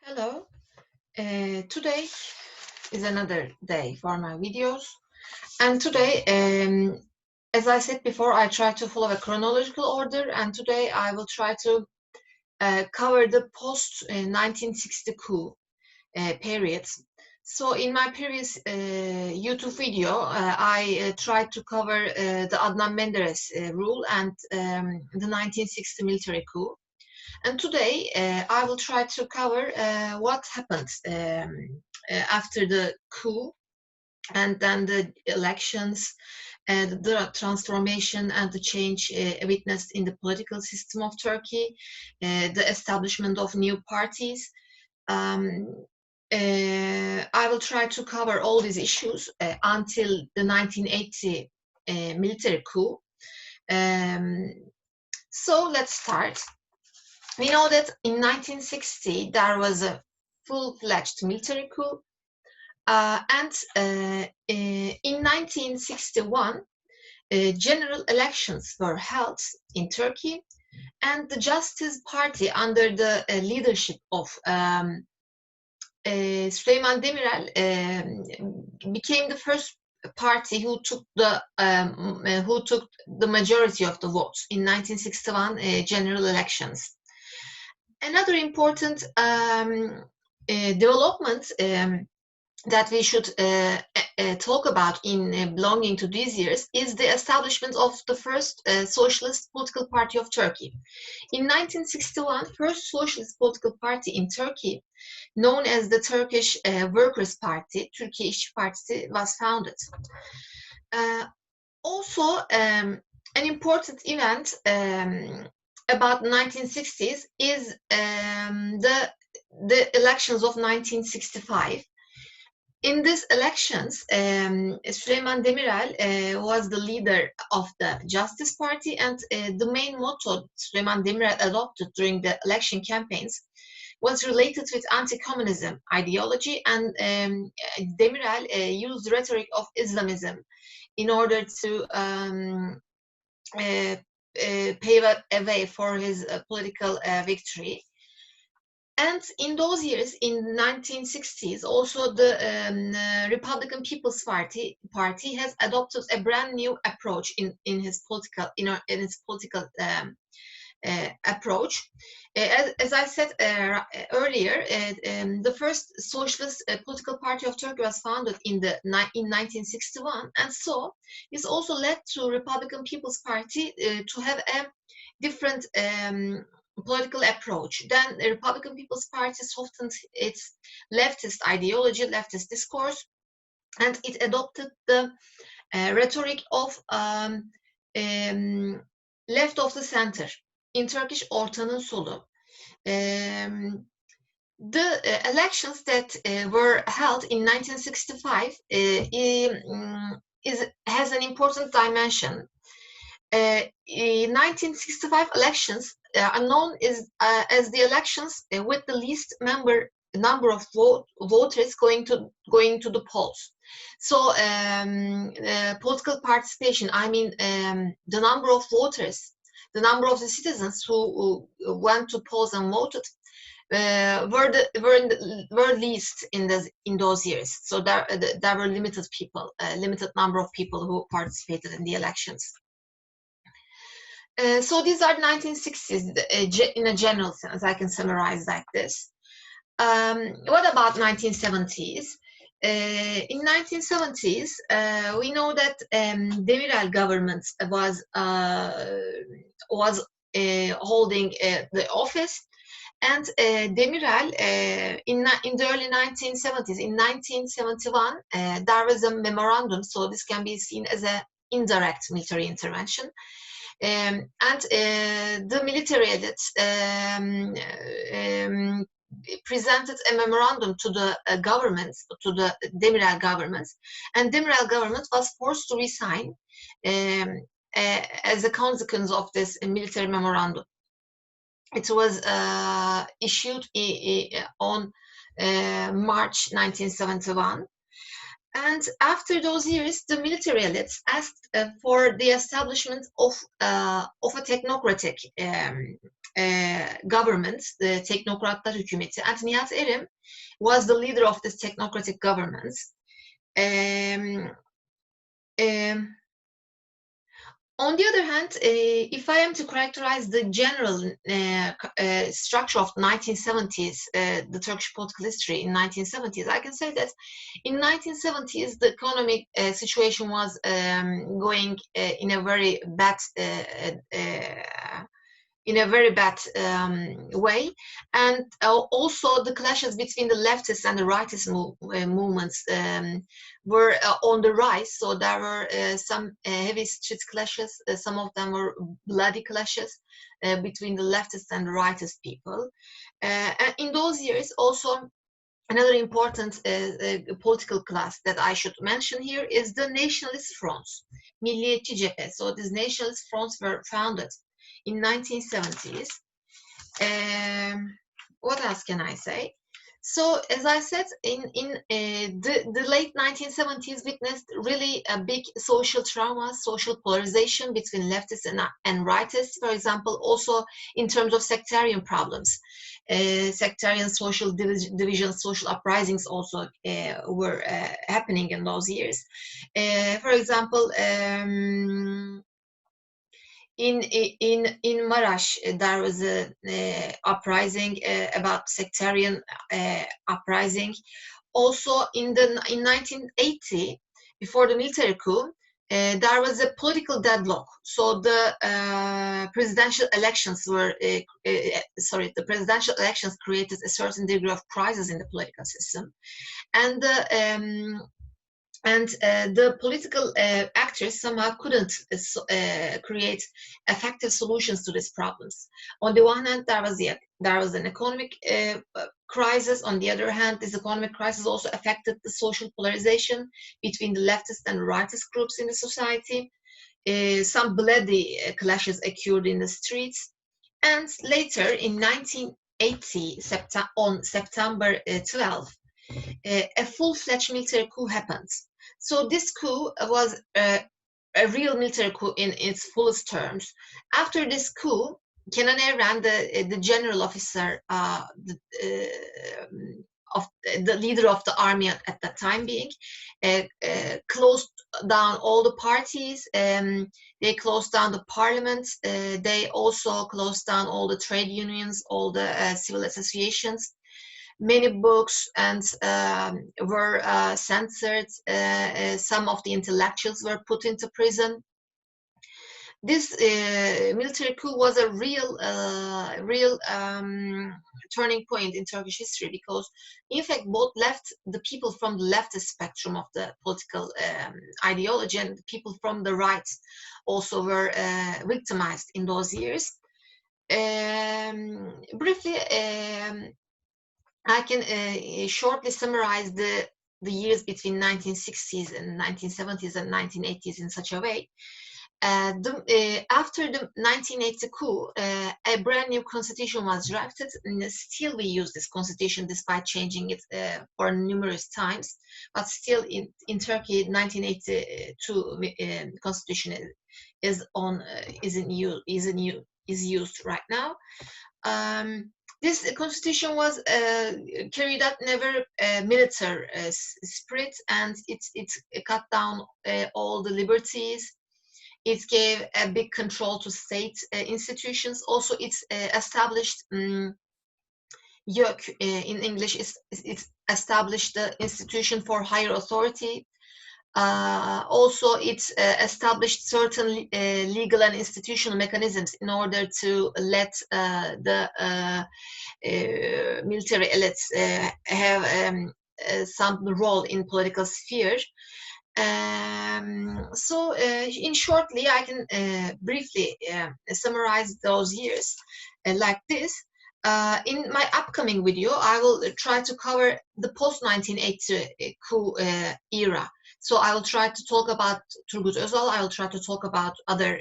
Hello, today is another day for my videos, and today, as I said before, I try to follow a chronological order, and today I will try to cover the post-1960 coup period. So in my previous YouTube video, I tried to cover the Adnan Menderes rule and the 1960 military coup. And today I will try to cover what happened after the coup and then the elections and the transformation and the change witnessed in the political system of Turkey, the establishment of new parties. I will try to cover all these issues until the 1980 military coup. So let's start. We know that in 1960 there was a full-fledged military coup, and in 1961 general elections were held in Turkey, and the Justice Party under the leadership of Süleyman Demirel became the first party who took the majority of the votes in 1961 general elections. Another important development that we should talk about in belonging to these years is the establishment of the first socialist political party of Turkey. In 1961, first socialist political party in Turkey, known as the Turkish Workers' Party, Türkiye İşçi Partisi, was founded. Also, an important event about 1960s is the elections of 1965. In these elections, Süleyman Demirel was the leader of the Justice Party, and the main motto Süleyman Demirel adopted during the election campaigns was related with anti-communism ideology, and Demirel used the rhetoric of Islamism in order to pave a way for his political victory. And in those years, in 1960s, also the Republican People's Party has adopted a brand new approach in its political approach. As I said earlier, the first socialist political party of Turkey was founded in 1961, and so this also led to Republican People's Party to have a different political approach. Then the Republican People's Party softened its leftist ideology, leftist discourse, and it adopted the rhetoric of left of the center. In Turkish, ortanın solu. The elections that were held in 1965 has an important dimension. 1965 elections are known as the elections with the least number of voters going to the polls. So political participation, I mean the number of voters, the number of the citizens who went to polls and voted were least in those years. So there were limited number of people who participated in the elections. So these are 1960s in a general sense. I can summarize like this. What about 1970s? In 1970s, we know that Demirel government was holding the office, and Demirel in the early 1970s, in 1971, there was a memorandum. So this can be seen as an indirect military intervention. And the military elites presented a memorandum to the government, to the Demirel government, and Demirel government was forced to resign as a consequence of this military memorandum. It was issued on March 1971. And after those years, the military elites asked for the establishment of a technocratic government, the Teknokratlar Hükümeti. And Nihat Erim was the leader of this technocratic government. On the other hand, if I am to characterize the general structure of 1970s, the Turkish political history in 1970s, I can say that in 1970s the economic situation was going in a very bad way, and also the clashes between the leftist and the rightist movements were on the rise. So there were some heavy street clashes. Some of them were bloody clashes between the leftist and the rightist people. And in those years, also another important political class that I should mention here is the nationalist fronts, Milliyetçi Cephe. So these nationalist fronts were founded in 1970s. What else can I say? So, as I said, in the late 1970s witnessed really a big social trauma, social polarization between leftists and rightists, for example, also in terms of sectarian problems. Sectarian social divisions, social uprisings also were happening in those years. For example, in Maraş, there was a uprising about sectarian uprising. Also, in 1980, before the military coup, there was a political deadlock. So the presidential elections were the presidential elections created a certain degree of crisis in the political system, and the political actors somehow couldn't create effective solutions to these problems. On the one hand, there was an economic crisis. On the other hand, this economic crisis also affected the social polarization between the leftist and rightist groups in the society. Some bloody clashes occurred in the streets. And later, in 1980, on September 12, a full-fledged military coup happened. So this coup was a real military coup in its fullest terms. After this coup, Kenan Evren, the general officer, the leader of the army at that time being, closed down all the parties. They closed down the parliament. They also closed down all the trade unions, all the civil associations. Many books and were censored. Some of the intellectuals were put into prison. This military coup was a real turning point in Turkish history, because, in fact, the people from the leftist spectrum of the political ideology and the people from the right also were victimized in those years. Briefly, I can shortly summarize the years between 1960s and 1970s and 1980s in such a way. After the 1980 coup, a brand new constitution was drafted, and still we use this constitution despite changing it for numerous times. But still, in Turkey, 1982 constitution is used right now. This constitution was carried out in a very military spirit, and it cut down all the liberties. It gave a big control to state institutions. Also, it established YÖK, in English, it established the institution for higher authority. Also, it established certain legal and institutional mechanisms in order to let the military elites have some role in political sphere. So, in shortly, I can briefly summarize those years like this. In my upcoming video, I will try to cover the post-1980 coup era. So I will try to talk about Turgut Özal. I will try to talk about other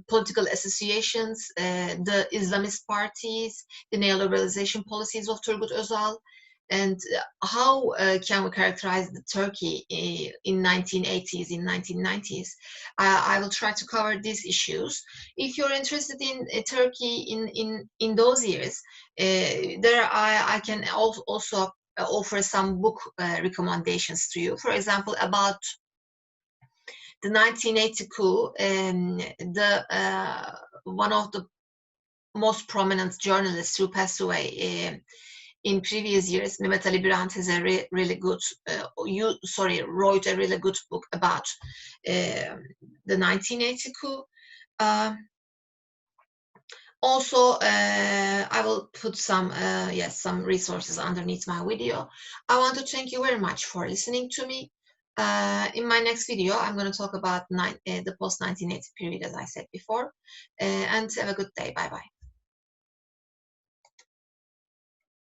political associations, the Islamist parties, the neoliberalization policies of Turgut Özal, and how can we characterize the Turkey in 1980s, in 1990s. I will try to cover these issues. If you're interested in Turkey in those years, I can also offer some book recommendations to you. For example, about the 1980 coup, one of the most prominent journalists who passed away in previous years, Mehmet Ali Birand, has a really good, wrote a really good book about the 1980 coup. Also, I will put some resources underneath my video. I want to thank you very much for listening to me. In my next video, I'm going to talk about the post-1980 period, as I said before, and have a good day. Bye-bye.